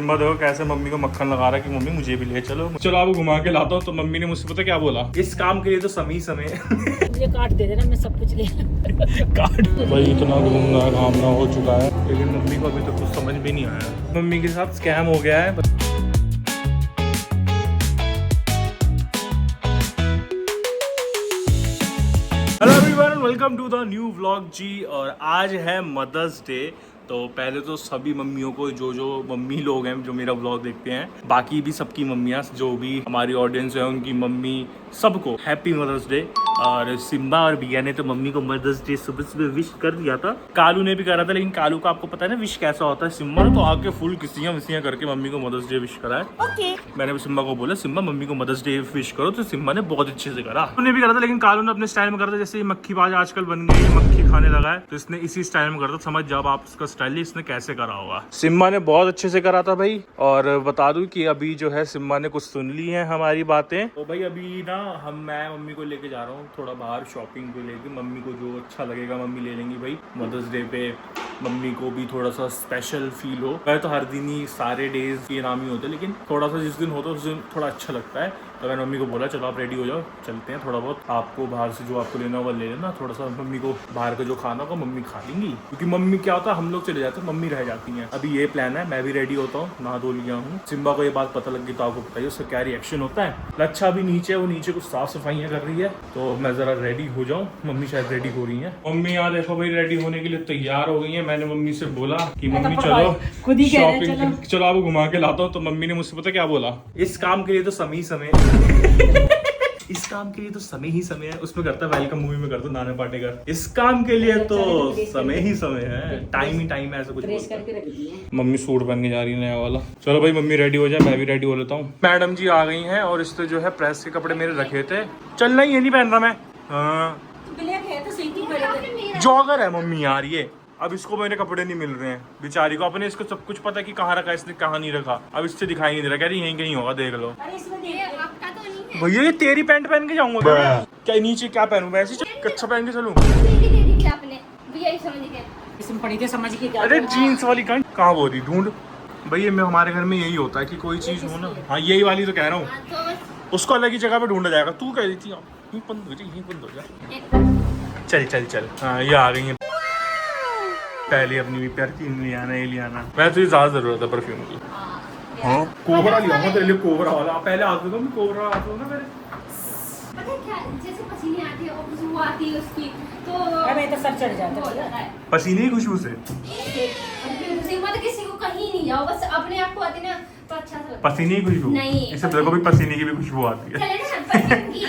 Simba देखो कैसे mummy को मक्खन लगा रहा है कि मम्मी मुझे भी ले चलो आपको घुमा के लाता हूँ। तो मम्मी ने मुझसे पता क्या बोला, इस काम के लिए तो समय मुझे काट दे देना, मैं सब कुछ ले काट भाई इतना घूमना घामना हो चुका है, लेकिन मम्मी को अभी तक कुछ समझ भी नहीं आया। मम्मी के साथ स्कैम हो गया है। Hello everyone, welcome to the new vlog जी। और आज है मदर्स डे। तो पहले तो सभी मम्मियों को, जो मम्मी लोग हैं जो मेरा व्लॉग देखते हैं, बाकी भी सबकी मम्मियाँ जो भी हमारी ऑडियंस है उनकी मम्मी, सबको हैप्पी मदर्स डे। और सिम्बा और बिया ने तो मम्मी को मदर्स डे सुबह सुबह विश कर दिया था। कालू ने भी करा था, लेकिन कालू को आपको पता है ना विश कैसा होता है। सिम्बा ने तो आके फुल किसियाँ विसियाँ करके मम्मी को मदर्स डे विश करा है। ओके। मैंने भी सिम्बा को बोला सिम्बा मम्मी को मदर्स डे विश करो, तो सिम्बा ने बहुत अच्छे से करा। उन्हें भी करा था, लेकिन कालू ने अपने स्टाइल में करा था। जैसे मक्खी बाज आजकल बन गई, मक्खी खाने लगा है, तो इसने इसी स्टाइल में करा था। समझ जाओ आप इसका स्टाइल इसने कैसे करा होगा। सिम्बा ने बहुत अच्छे से करा था भाई। और बता दूं कि अभी जो है सिम्बा ने कुछ सुन ली है हमारी बातें। तो भाई अभी ना मैं मम्मी को लेके जा रहा हूँ थोड़ा बाहर शॉपिंग को लेके। मम्मी को जो अच्छा लगेगा मम्मी ले लेंगी भाई। मदर्स डे पे मम्मी को भी थोड़ा सा स्पेशल फील हो। वह तो हर दिन ही सारे डेज के नाम ही होते हैं, लेकिन थोड़ा सा जिस दिन होता है उस दिन थोड़ा अच्छा लगता है। तो मैंने मम्मी को बोला चलो आप रेडी हो जाओ, चलते हैं। थोड़ा बहुत आपको बाहर से जो आपको लेना होगा ले लेना। थोड़ा सा मम्मी को बाहर का जो खाना होगा मम्मी खा लेंगी, क्योंकि मम्मी क्या होता है हम लोग चले जाते हैं, मम्मी रह जाती हैं। अभी ये प्लान है, मैं भी रेडी होता हूँ, नहा धो लिया हूँ। सिम्बा को ये बात पता लग गई तो आपको बताइए उसका क्या रिएक्शन होता है। लच्छा भी नीचे, वो नीचे कुछ साफ सफाइयाँ कर रही है, तो मैं जरा रेडी हो जाऊँ। मम्मी शायद रेडी हो रही है। मम्मी यहाँ देखो भाई रेडी होने के लिए तैयार हो गई है। मैंने मम्मी से बोला कि मम्मी चलो खुद ही कह रहे हैं, शॉपिंग, चलो आपको घुमा के लाता हूँ। तो मम्मी ने मुझसे पता क्या बोला, इस काम के लिए तो समय इस काम के लिए तो समय ही समय है। उसमें करता है वेलकम मूवी में करता है नाना पाटेकर, इस काम के लिए तो समय ही समय है, टाइम ही टाइम है, ऐसा कुछ बोलता है। मम्मी सूट पहन के जा रही है नया वाला। चलो भाई मम्मी रेडी हो जाए, मैं भी रेडी हो लेता हूँ। मैडम जी आ गई हैं और इसने जो है प्रेस के कपड़े मेरे रखे थे। चलना ही ये नहीं पहन रहा मैं। हाँ जॉगर है मम्मी यार ये। अब इसको मेरे कपड़े नहीं मिल रहे हैं बेचारी को। अपने इसको सब कुछ पता है कि कहाँ रखा है इसने, कहाँ नहीं रखा। अब इससे दिखाई नहीं दे रहा, कह रही यहीं कहीं होगा, देख लो। भैया ये तेरी पैंट पहन के जाऊंगा क्या? नीचे क्या पहनूं वैसे कच्चा पहन के चलूं? अरे जीन्स वाली कहाँ बोल रही ढूंढ भैया। मैं हमारे घर में यही होता है कि कोई चीज हो ना। हाँ यही वाली तो कह रहा हूँ, उसको अलग ही जगह पे ढूंढा जाएगा। तू कह रही थी यहीं बंद हो जाए, यहीं बंद हो जाए। चल चल चल, हाँ ये आ गई है। पहले अपनी भी प्यार की ले आना, ये ले आना। मैं तुझे ज्यादा जरूरत है परफ्यूम की। हाँ कोबरा ले आऊंगा तेरे लिए, कोबरा वाला। पहले आता था मैं कोबरा आता हूँ ना मेरे। पता है क्या, जैसे पसीने आती है और खुशबू आती है उसकी, तो अरे तो सर चढ़ जाता है पसीने की खुशबू से। मत किसी को कहीं नहीं जाओ, बस अपने आप को आती ना तो अच्छा सा लगता है। पसीने की खुशबू नहीं, इससे देखो भी पसीने की भी खुशबू आती है। चले ना परफ्यूम की।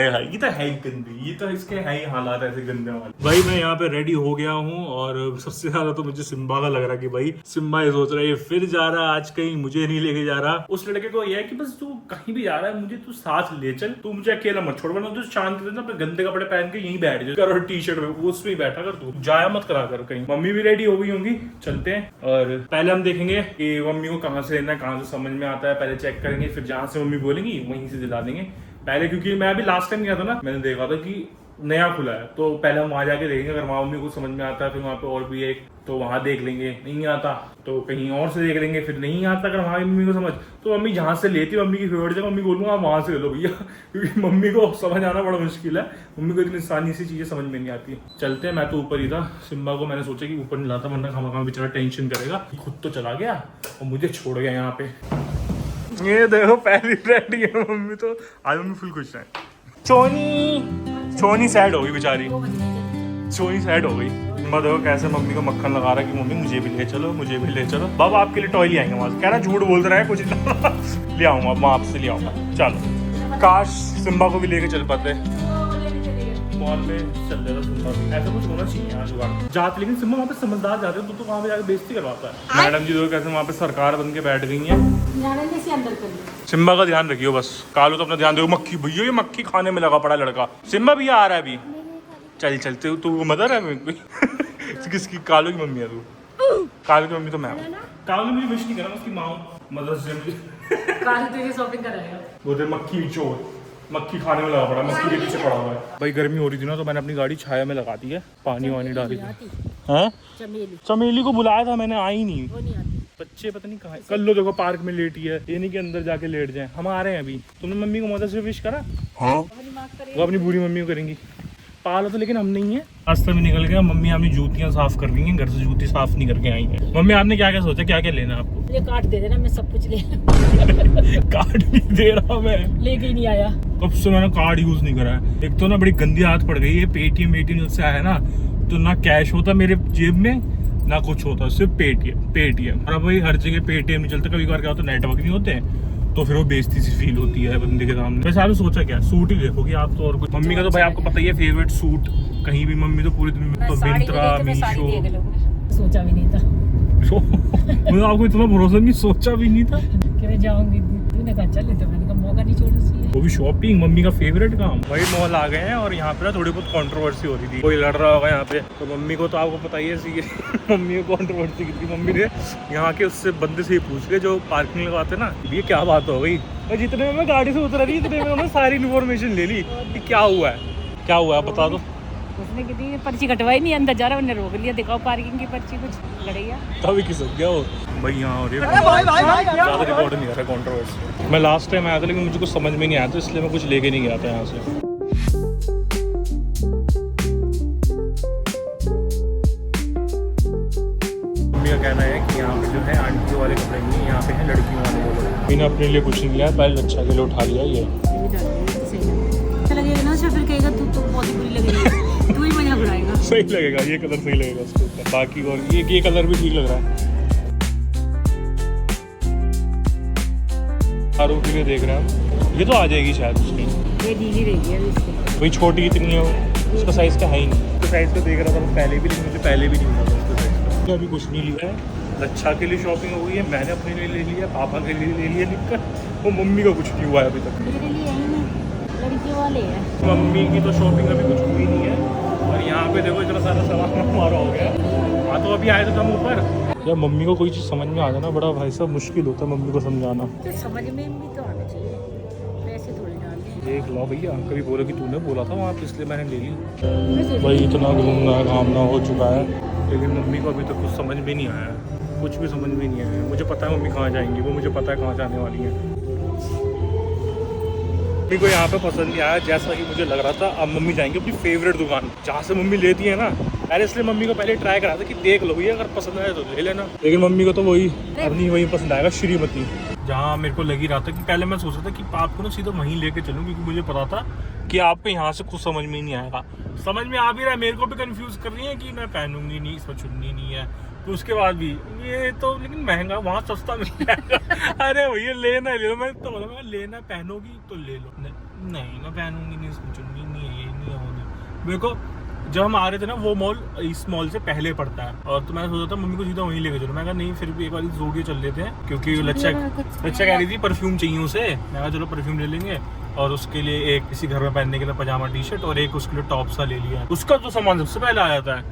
ये तो है ही गंदी, ये तो इसके है ही हालात ऐसे गंदे वाले। भाई मैं यहाँ पे रेडी हो गया हूँ और सबसे ज्यादा तो मुझे सिम्बा का लग रहा है कि भाई सिम्बा ये सोच रहा है ये फिर जा रहा है आज कहीं, मुझे नहीं लेके जा रहा। उस लड़के को ये है कि बस तू कहीं भी जा रहा है मुझे तू साथ ले चल, तू मुझे अकेला मत छोड़, वरना तू शांति से अपने गंदे कपड़े पहन के यहीं बैठ जा कर, टी शर्ट में उसमें बैठा कर, तू जाया मत करा कर कहीं। मम्मी भी रेडी हो गई होंगी, चलते हैं। और पहले हम देखेंगे कि मम्मी को कहाँ से लेना है, कहाँ से समझ में आता है, पहले चेक करेंगे, फिर जहाँ से मम्मी बोलेंगी वहीं से दिला देंगे पहले। क्योंकि मैं अभी लास्ट टाइम गया था ना, मैंने देखा था कि नया खुला है, तो पहले हम वहाँ जाके देखेंगे। अगर वहाँ मम्मी को समझ में आता है फिर वहाँ पे और भी एक, तो वहाँ देख लेंगे। नहीं आता तो कहीं और से देख लेंगे। फिर नहीं आता अगर वहाँ मम्मी को समझ, तो मम्मी जहाँ से लेती है मम्मी की फेवरेट जगह, मम्मी बोलूँगा आप वहाँ से ले लो भैया, क्योंकि मम्मी को समझ आना बड़ा मुश्किल है। मम्मी को इतनी आसानी से चीज़ें समझ में नहीं आती। चलते हैं, मैं तो ऊपर ही था। सिम्बा को मैंने सोचा कि ऊपर नहीं लाता, वरना खामा बेचारा टेंशन करेगा। खुद तो चला गया और मुझे छोड़ गया यहाँ पे। ये देखो पहली रेडी है मम्मी, तो आज मम्मी फुल खुश है। सोनी सैड हो गई बेचारी, सोनी सैड हो गई। मैं देखो कैसे मम्मी को मक्खन लगा रहा है कि मम्मी मुझे भी ले चलो, मुझे भी ले चलो। बाबा आपके लिए टॉय ले आएंगे वहां से, कह रहा झूठ बोल रहा है कुछ ले आऊंगा मैं आपसे, ले आऊंगा। चलो काश सिम्बा को भी लेके चल पाते, मॉल में चल देता सिम्बा भी। ऐसा कुछ होना चाहिए यहाँ जुगाड़ जाते, लेकिन सिम्बा वहाँ पे समझदार जाते हैं तो वहाँ पे जाकर बेइज्जती करवाता है। मैडम जी देखो कैसे वहाँ पे सरकार बन के बैठ गई है। सिम्बा का ध्यान रखियो बस, कालू तो अपना ध्यान देखो। मक्खी भैया ये मक्खी खाने में लगा पड़ा लड़का। सिम्बा भैया आ रहा है अभी, चल चलते। तू मदर है किसकी? कालू की मम्मी है तू? कालू की मम्मी तो मैं हूँ। कालू ने मुझे विश नहीं करा, उसकी माँ मदर्स डे मुझे शॉपिंग कराएगा। बोलते मक्खी चोर, मक्खी खाने में लगा पड़ा, मक्खी के पीछे पड़ा हुआ है। भाई गर्मी हो रही थी ना, तो मैंने अपनी गाड़ी छाया में लगा दी है, पानी वानी डाली थी। हाँ चमेली को बुलाया था मैंने, आई नहीं। बच्चे पता नहीं कहाँ है। कल लो देखो पार्क में लेटी है, ये नहीं कि अंदर जाके लेट जाए। हम आ रहे हैं अभी। तुमने मम्मी को मदद से विश करा? हाँ, वो अपनी बूढ़ी मम्मी को करेंगी। पाला तो लेकिन हम नहीं है। रास्ते में निकल गया, मम्मी अपनी जूतियां साफ कर रही हैं, घर से जूती साफ नहीं करके आई हैं। मम्मी आपने क्या क्या सोचा, क्या क्या लेना आपको? मुझे कार्ड दे देना, मैं सब कुछ ले कार्ड नहीं दे रहा मैं, लेके ही नहीं आया। कब से मैंने कार्ड यूज नहीं करा है। एक तो ना बड़ी गंदी आदत पड़ गई है, पेटीएम से आया ना तो ना कैश होता मेरे जेब में ना कुछ होता, सिर्फ पेटीएम। और अब भाई हर जगह पेटीएम नहीं चलता, कभी कभार क्या होता है नेटवर्क नहीं होते तो फिर वो बेइज्जती सी फील होती है बंदे के सामने। वैसे आपने सोचा क्या, सूट ही देखोगे आप तो? और कुछ मम्मी का तो भाई आपको पता ही है फेवरेट सूट, कहीं भी मम्मी तो पूरे दिन में तो मिंत्रा मीशो। सोचा भी नहीं था मतलब आपको इतना भरोसा नहीं, सोचा भी नहीं था कि मैं जाऊंगी। तूने कहा चल, तो मैंने कहा मौका नहीं छोड़ना चाहिए। वो भी शॉपिंग, मम्मी का फेवरेट काम। भाई मॉल आ गए हैं और यहाँ पे ना थोड़ी बहुत कंट्रोवर्सी हो रही थी, कोई लड़ रहा होगा यहाँ पे। तो मम्मी को तो आपको पता ही है मम्मी को कंट्रोवर्सी की थी। मम्मी ने यहाँ के उससे बंदे से ही पूछ के जो पार्किंग लगाते ना, ये क्या बात हो गई। और जितने में मैं गाड़ी से उतर रही इतने में उन्होंने सारी इन्फॉर्मेशन ले ली कि क्या हुआ है आप बता दो। उसने कितनी पर्ची कटवाई नहीं, अंदर जा रहा उन्हें रोक लिया, दिखाओ पार्किंग की पर्ची, कुछ लड़ैया तभी किस गया वो भाई यहाँ। और ज़्यादा रिकॉर्ड नहीं आ रहा कंट्रोवर्सी। मैं लास्ट टाइम आया था लेकिन मुझे कुछ समझ में नहीं आया था, इसलिए मैं कुछ लेके नहीं गया था यहाँ से। मम्मी का कहना है कि यहाँ पे जो है आंटी वाले कपड़े नहीं, यहाँ पे है लड़कियों वाले कपड़े। मैंने अपने लिए कुछ नहीं लिया, पहले अच्छा के लिए उठा लिया ये। लगेगा ना, फिर कहेगा तू तो बहुत ही बुरी लगेगी, तू ही मजा उड़ाएगा। सही लगेगा, ये कलर सही लगेगा उसके ऊपर। बाकी और ये कलर भी ठीक लग रहा है। आरों के लिए देख रहे हैं हम, ये तो आ जाएगी शायद उसकी। ये ढीली रहेगी अभी इसकी। वही छोटी इतनी है, उसका साइज़ का है ही नहीं। उसका साइज़ तो देख रहा था पहले भी, लेकिन मुझे पहले भी नहीं मिला था उसका साइज़ का। अभी कुछ नहीं लिया है। लच्छा के लिए शॉपिंग हो गई है, मैंने अपने लिए ले लिया, पापा के लिए ले लिया लिख कर, वो मम्मी का कुछ नहीं हुआ है अभी तक। मेरे लिए यही ना लड़की वाले हैं। मम्मी की तो शॉपिंग अभी कुछ हुई नहीं है। और यहाँ पे देखो इतना सारा सामान हमारा हो गया। हाँ तो अभी आए थे हम ऊपर। जब मम्मी को कोई चीज़ समझ में आ जाना बड़ा भाई साहब मुश्किल होता है मम्मी को समझाना। तो समझ में भी तो आना चाहिए, पैसे थोड़े डालने। देख लो भैया, कभी बोलो कि तूने बोला था वहाँ पे इसलिए मैंने ले ली। भाई इतना घूमना घामना हो चुका है, लेकिन मम्मी को अभी तक कुछ समझ में नहीं आया है, कुछ भी समझ में नहीं आया है। मुझे पता है मम्मी कहाँ जाएंगी, वो मुझे पता है कहाँ जाने वाली है। मम्मी को यहाँ पे पसंद नहीं आया जैसा कि मुझे लग रहा था। अब मम्मी जाएंगी अपनी फेवरेट दुकान जहाँ से मम्मी लेती है ना। अरे इसलिए मम्मी को पहले ट्राई करा था कि देख लो भैया, अगर पसंद आए तो ले लेना। लेकिन मम्मी को तो वही अपनी वही पसंद आएगा, श्रीमती, जहाँ मेरे को लगी रहा था कि पहले मैं सोच रहा था कि आपको ना सीधा वहीं लेके चलूँ, क्योंकि मुझे पता था कि आपको यहाँ से कुछ समझ में ही नहीं आएगा। समझ में आ भी रहा है, मेरे को भी कंफ्यूज कर रही है कि मैं पहनूंगी नहीं, इसमें चुन्नी नहीं है। तो उसके बाद भी ये तो लेकिन महंगा, वहाँ सस्ता मिल जाएगा। अरे भैया लेना ले लो। मैं तो बोला मैं लेना, पहनोगी तो ले लो। नहीं मैं पहनूंगी नहीं, इसमें चुन्नी नहीं है, ये नहीं है। मेरे को जब हम आ रहे थे ना, वो मॉल इस मॉल से पहले पड़ता है, और तो मैंने सोचा था मम्मी को सीधा वहीं लेके चलो। मैं कहा नहीं, फिर भी एक बार ज़ोडियो चल लेते हैं, क्योंकि लच्छा कह रही थी परफ्यूम चाहिए उसे। मैं कहा चलो परफ्यूम ले लेंगे, और उसके लिए एक किसी घर में पहनने के लिए पजामा टी शर्ट, और एक उसके लिए टॉप सा ले लिया। उसका तो सामान सबसे पहले आ जाता है,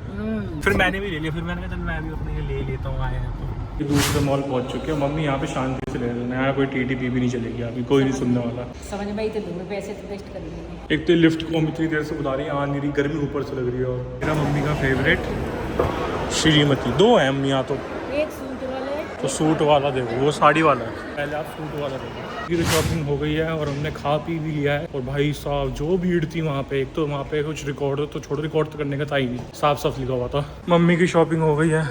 फिर मैंने भी ले लिया। फिर मैंने कहा चल मैं भी अपने लिए ले लेता हूँ, आए हैं तो। दूसरे मॉल पहुंच चुके हैं। मम्मी यहाँ पे शांति से ले लेना, यहाँ कोई टीटीपी भी नहीं चलेगी, अभी कोई नहीं सुनने वाला। समझ में आई तो दूर पैसे तो वेस्ट कर देंगे। एक तो लिफ्ट को हम इतनी देर से बुला रही है, आ नहीं रही, गर्मी ऊपर से लग रही है। और मेरा मम्मी का फेवरेट श्रीमती, दो है मम्मी यहाँ तो। एक सूट वाला है, तो सूट वाला देखो, वो साड़ी वाला है, पहले आप सूट वाला देखो। तो शॉपिंग हो गई है और हमने खा पी भी लिया है। और भाई साहब जो भीड़ थी वहाँ पे, एक तो वहाँ पे कुछ रिकॉर्ड तो छोड़ो, रिकॉर्ड तो करने का था ही नहीं, साफ साफ लिखा हुआ था। मम्मी की शॉपिंग हो गई है,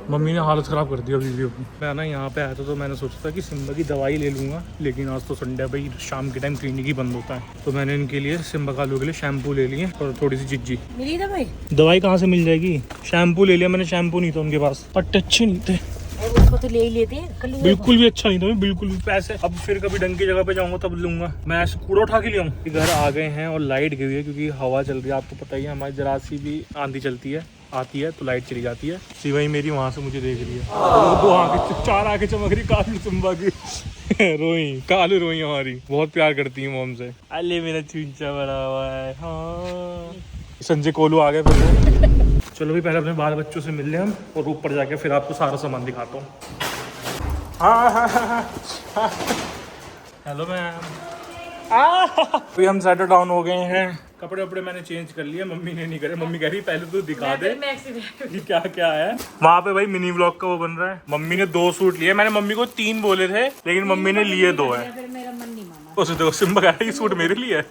मम्मी ने हालत ख़राब कर दी अभी भी अपनी। मैं ना यहाँ पे आया था तो मैंने सोचा था कि सिम्बा की दवाई ले लूँगा, लेकिन आज तो संडे भाई, शाम के टाइम क्लिनिक ही बंद होता है। तो मैंने इनके लिए सिम्बा कालू के लिए शैम्पू ले लिए और थोड़ी सी चिज्जी। मिली दवाई? दवाई कहाँ से मिल जाएगी, शैम्पू ले लिया मैंने। शैम्पू नहीं था उनके पास, पट्टे अच्छे नहीं थे, और उसको तो ले ही लेते हैं। बिल्कुल भी अच्छा नहीं था, बिल्कुल भी। पैसे अब फिर कभी ढंग की जगह पे जाऊंगा तब लूंगा। मैं ऐसे कूड़ा उठा के ले आऊँ। घर आ गए हैं और लाइट गई है, क्योंकि हवा चल रही है। आपको पता ही है हमारी जरा सी भी आंधी चलती है, आती है तो लाइट चली जाती है। सिवाई मेरी वहाँ से मुझे देख रही है, दो आंखें, चार आंखें चमक रही कालू सिम्बा की। रोई कालू रोई हमारी, बहुत प्यार करती है वो हमसे। अले मेरा चूंचा बड़ा हुआ है। हाँ संजय कोलू आ गए फिर। चलो भी पहले अपने बाल बच्चों से मिल लें हम, और ऊपर जाके फिर आपको सारा सामान दिखाता हूँ। Hello ma'am. अभी हम सेटल डाउन हो गए हैं कपड़े वपड़े मैंने चेंज कर लिए, मम्मी ने नहीं करे। मम्मी कह रही पहले तू दिखा दे मैं कि क्या क्या है। वहाँ पे भाई मिनी व्लॉग का वो बन रहा है। मम्मी ने 2 सूट लिए, मैंने मम्मी को 3 बोले थे लेकिन मम्मी ने लिए 2 है। फिर मेरा मन नहीं माना। उसे देखो सिम्बा कह रहा है ये सूट मेरे लिए है।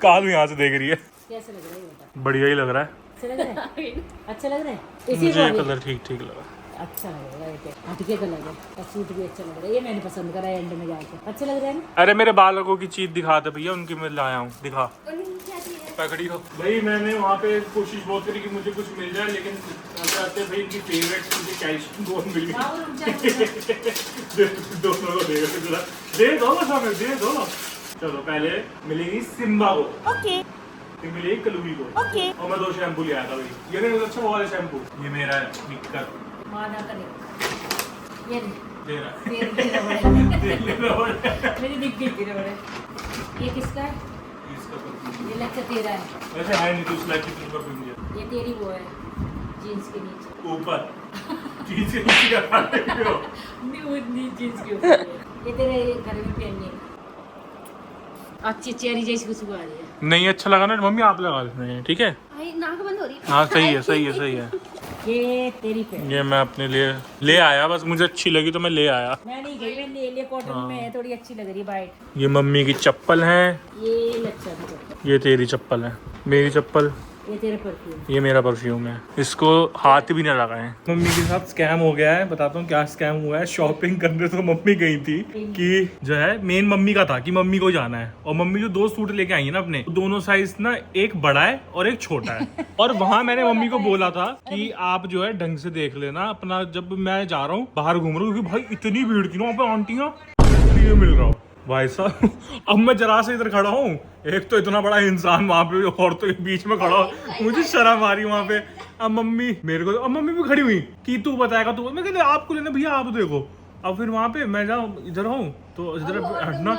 कालू यहाँ से देख रही है। कैसे लग रहा है बेटा? बढ़िया ही लग रहा है, अच्छा लग रहा है? अच्छा लग रहा है? इसी मुझे को कलर ठीक ठीक लगा। अच्छा लग रहा है, हटके कलर है और सूट भी अच्छा लग रहा है। ये मैंने पसंद करा एंड में जाके, अच्छा लग रहा है ना। अरे मेरे बालकों की चीज दिखा दे भैया, उनकी मैं लाया हूँ, दिखा पकड़ी हो। भाई मैंने वहाँ पे कोशिश बहुत करी कि मुझे कुछ मिल जाए, लेकिन आते भाई इनकी फेवरेट मुझे कैल्शियम गोल मिल गई। दोनों को देगा, दे दो बस हमें, दे दो। चलो पहले मिलेगी सिम्बा को, ओके, फिर मिलेगी कलूरी को, ओके। और मैं 2 शैम्पू ले आया था भाई। ये नहीं अच्छा वो वाला शैम्पू, ये मेरा है निक्कर, माना करे ये दे रहा है। मेरी दिख गई थी रबड़। ये किसका है? इसका परफ्यूम ये लगता तेरा है। वैसे है नहीं, तो उस लाइक की परफ्यूम दिया। ये तेरी वो है जीन्स के नीचे ऊपर जीन्स के नीचे क्या डाल रहे हो? नहीं जीन्स के ऊपर है। ये तेरे घर में पहनने अच्छी चेरी जैसी खुशबू आ रही है। नहीं अच्छा लगा ना मम्मी, आप लगा लेते हैं, ठीक है। नाक बंद हो रही है। हाँ सही है, सही है, सही है। ये तेरी पे ये मैं अपने लिए ले आया, बस मुझे अच्छी लगी तो मैं ले आया। मैं नहीं गई, मैं ले लिया। कॉटन में है, थोड़ी अच्छी लग रही है वाइट। ये मम्मी की चप्पल है, ये लच्छा की चप्पल, ये तेरी चप्पल है, मेरी चप्पल, ये तेरा परफ्यूम, ये मेरा परफ्यूम है। इसको हाथ भी ना लगाएं। मम्मी के साथ स्कैम हो गया है, बताता हूँ क्या स्कैम हुआ है। शॉपिंग करने तो मम्मी गई थी कि जो है मेन मम्मी का था कि मम्मी को जाना है, और मम्मी जो 2 सूट लेके आई है ना अपने, दोनों साइज ना एक बड़ा है और एक छोटा है। और वहां मैंने मम्मी को बोला था कि आप जो है ढंग से देख लेना अपना, जब मैं जा रहा हूँ बाहर घूम रहा हूँ, क्योंकि भाई इतनी भीड़ थी ना वहाँ पे, आंटियां ये मिल रहा हूँ भाई साहब। अब मैं जरा से इधर खड़ा हूँ, एक तो इतना बड़ा इंसान वहाँ पे औरतों के बीच में खड़ा हो, मुझे शर्म आ रही वहाँ पे। अब मम्मी मेरे को, अब मम्मी भी खड़ी हुई कि तू बताएगा, तू, मैं कहते आपको लेना भैया, आप देखो। अब फिर वहाँ पे मैं जाऊँ, इधर हूँ तो इधर हटना,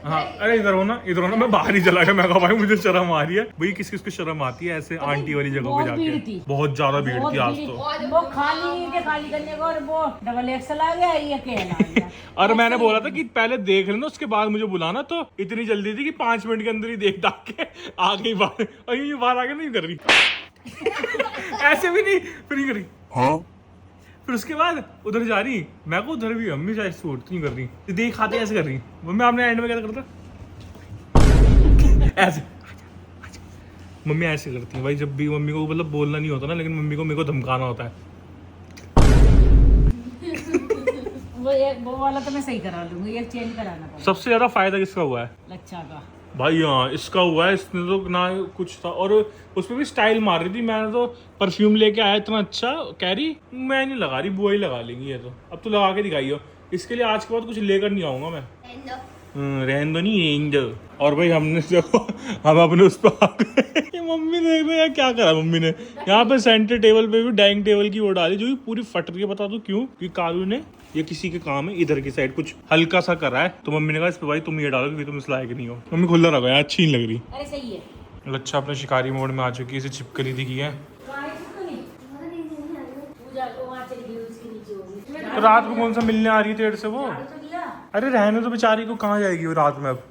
हाँ अरे इधर हो ना, इधर हो ना। मैं बाहर ही चला गया, मैं कहा भाई मुझे शर्म आ रही है। भाई किस किस को शर्म आती है ऐसे आंटी वाली जगह पे जाके। बहुत ज्यादा भीड़ थी आज तो। वो खाली करने को, और वो डबल एक्सल आ गया, ये अकेला आ गया। और मैंने बोला था कि पहले देख लेना उसके बाद मुझे बुलाना, तो इतनी जल्दी थी कि 5 मिनट के अंदर ही देख डाक के आ गई बाहर। और ये बाहर आके नहीं कर रही ऐसे भी नहीं, फिर नहीं कर रही। हाँ फिर उसके बाद उधर जा रही, मैं को उधर भी अम्मी शायद सूट नहीं कर रही, देख आते ऐसे कर रही। मम्मी आपने एंड में क्या करता ऐसे, मम्मी ऐसे करती है भाई जब भी मम्मी को मतलब बोलना नहीं होता ना, लेकिन मम्मी को मेरे को धमकाना होता है। वो वाला तो मैं सही करा लूंगी, ये चेंज कराना पड़ेगा। सबसे ज्यादा फायदा किसका हुआ है? लच्छा का भाई हाँ इसका हुआ है, इसने तो ना कुछ था, और उसमें भी स्टाइल मार रही थी। मैंने तो परफ्यूम लेके आया इतना अच्छा, कह रही मैं नहीं लगा रही, बुआ ही लगा लेंगी ये तो। अब तो लगा के दिखाइयो, इसके लिए आज के बाद कुछ लेकर नहीं आऊंगा मैं। रहने दो नहीं, रेंज दो। और भाई हमने देखो हम अपने उस पर मम्मी देख रहे हैं क्या करा मम्मी ने। यहाँ पे सेंटर टेबल पे भी डाइनिंग टेबल की वो डाली जो पूरी फट रही है। बता दो क्यों? क्योंकि कालू ने ये किसी के काम है, इधर की साइड कुछ हल्का सा करा है, तो मम्मी ने कहा इस पे भाई तुम ये डालो क्योंकि तुम इस लायक नहीं हो। मम्मी खुला रखा है, अच्छी नहीं लग रही। अरे सही है। अच्छा अपने शिकारी मोड में आ चुकी है, इसे चिपकली दिखी है। तो रात को कौन सा मिलने आ रही है तेरे से वो? अरे रहने तो बेचारी को, कहाँ जाएगी वो रात में अब?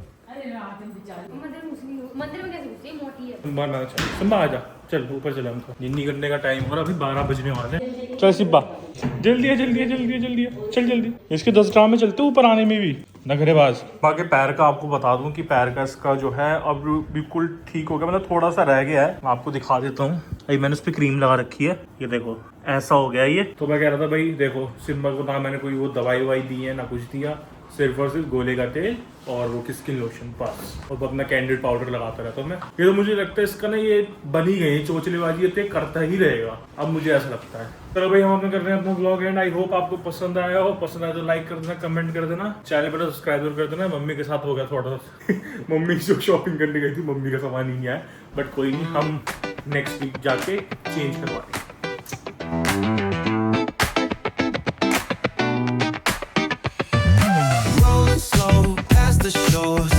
मंदिर में कैसे घुसी? मोटी है। बारह सिम्बा आ जा, चल ऊपर चले हमको, निन्नी करने का टाइम हो रहा, अभी 12 बजने वाले। चल सिम्बा जल्दी है, जल्दी है, जल्दी है, जल्दी है, चल जल्दी। इसके 10 ड्रामे चलते ऊपर आने में भी नखरेबाज। बाकी पैर का आपको बता दूं कि पैर का इसका जो है अब बिल्कुल ठीक हो गया, मतलब थोड़ा सा रह गया है। मैं आपको दिखा देता हूँ, अभी मैंने उस पर क्रीम लगा रखी है, ये देखो ऐसा हो गया ये। तो मैं कह रहा था भाई देखो सिम्बा को ना मैंने कोई वो दवाई ववाई दी है ना कुछ दिया, सिर्फ और सिर्फ गोले का तेल और वो स्किन लोशन बस, और अपना कैंडिड पाउडर लगाता रहता हूँ मैं। ये तो मुझे लगता है इसका ना ये बनी गई चोचलेबाजी, ये करता ही रहेगा अब, मुझे ऐसा लगता है। चलो भाई हम अपने कर रहे हैं अपना ब्लॉग एंड। आई होप आपको पसंद आया हो, पसंद आया तो लाइक कर देना, कमेंट कर देना, चैनल पर सब्सक्राइब कर देना। मम्मी के साथ हो गया थोड़ा सा मम्मी जो शॉपिंग करने गई थी, मम्मी का सामान ही नहीं आया, बट कोई नहीं, हम नेक्स्ट वीक जाके चेंज करवाएंगे। Slow past the shores